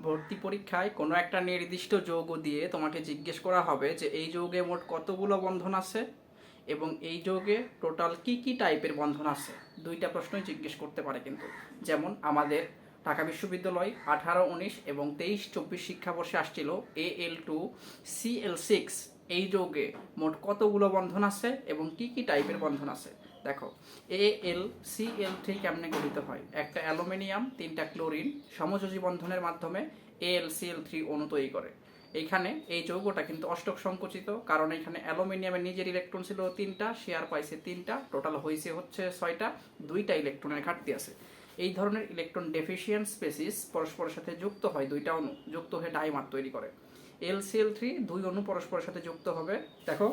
ভর্তি পরীক্ষায় কোনো একটা নির্দিষ্ট যৌগ দিয়ে তোমাকে জিজ্ঞেস করা হবে যে এই যৌগে মোট কতগুলো বন্ধন আছে এবং এই যৌগে টোটাল কি কি টাইপের বন্ধন আছে। দুইটা প্রশ্নই জিজ্ঞেস করতে পারে কিন্তু। যেমন আমাদের ঢাকা বিশ্ববিদ্যালয় 18-19 এবং 23-24 শিক্ষাবর্ষে আসছিল Al2Cl6 এই যৌগে মোট কতগুলো বন্ধন আছে এবং কি কি টাইপের বন্ধন আছে। দেখো, AlCl3 কেমনে গঠিত হয়? একটা অ্যালুমিনিয়াম, 3টা ক্লোরিন সমযোজী বন্ধনের মাধ্যমে AlCl3 অণু তৈরি করে। এইখানে এই যৌগটা কিন্তু অষ্টক সংকুচিত, কারণ এখানে অ্যালুমিনিয়ামের নিজের ইলেকট্রন ছিল 3টা, শেয়ার পাইছে 3টা, টোটাল হয়েছে হচ্ছে 6টা, 2টা ইলেকট্রনের ঘাটতি আছে। এই ধরনের ইলেকট্রন ডেফিসিয়েন্ট স্পেসিস পরস্পরের সাথে যুক্ত হয়, দুইটা অণু যুক্ত হয়ে ডাইমার তৈরি করে। LCl3 দুই অণু পরস্পরের সাথে যুক্ত হবে। দেখো,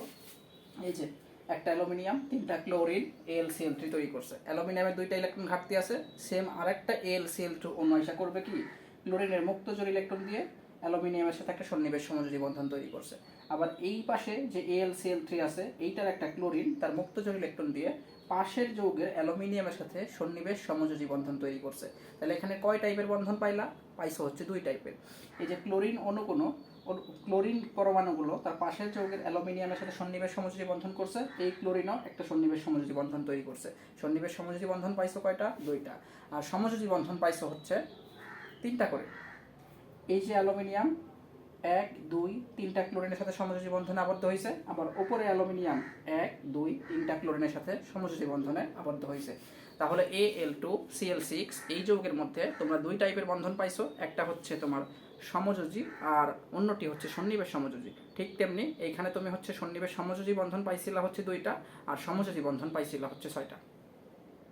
এই যে একটা অ্যালুমিনিয়াম, 3টা ক্লোরিন, AlCl3 তৈরি করছে। অ্যালুমিনিয়ামের 2টা ইলেকট্রন ঘাটতি আছে, সেম আরেকটা AlCl2 অণু এসে করবে কি, ক্লোরিনের মুক্তজোড় ইলেকট্রন দিয়ে অ্যালুমিনিয়ামের সাথে একটা সন্নিবেশ সমযোজী বন্ধন তৈরি করছে। আবার এই পাশে যে AlCl3 আছে, এইটার একটা ক্লোরিন তার মুক্তজোড় ইলেকট্রন দিয়ে পাশের যৌগের অ্যালুমিনিয়ামের সাথে সন্নিবেশ সমযোজী বন্ধন তৈরি করছে। তাহলে এখানে কয় টাইপের বন্ধন পাইলা? পাইছো হচ্ছে 2 টাইপের। এই যে ক্লোরিন অনুকোণো ক্লোরিন পরমাণুগুলো তার পাশের যৌগের অ্যালুমিনিয়ামের সাথে সন্নিবেশ সমযোজী বন্ধন করছে, এই ক্লোরিনও একটা সন্নিবেশ সমযোজী বন্ধন তৈরি করছে। সন্নিবেশ সমযোজী বন্ধন পাইছো কয়টা? 2টা। আর সমযোজী বন্ধন পাইছো হচ্ছে 3টা করে। এই যে অ্যালুমিনিয়াম 1, 2, 3টা ক্লোরিনের সাথে সমযোজী বন্ধনে আবদ্ধ হয়েছে, আবার উপরে অ্যালুমিনিয়াম 1, 2, 3টা ক্লোরিনের সাথে সমযোজী বন্ধনে আবদ্ধ হয়েছে। তাহলে Al2Cl6 এই যৌগের মধ্যে তোমরা 2 টাইপের বন্ধন পাইছো, একটা হচ্ছে তোমার সমযোজী আর অন্যটি হচ্ছে সন্নিবেশ সমযোজী। ঠিক তেমনি এইখানে তুমি হচ্ছে সন্নিবেশ সমযোজী বন্ধন পাইছিলা হচ্ছে 2টা, আর সমযোজী বন্ধন পাইছিলা হচ্ছে 6টা।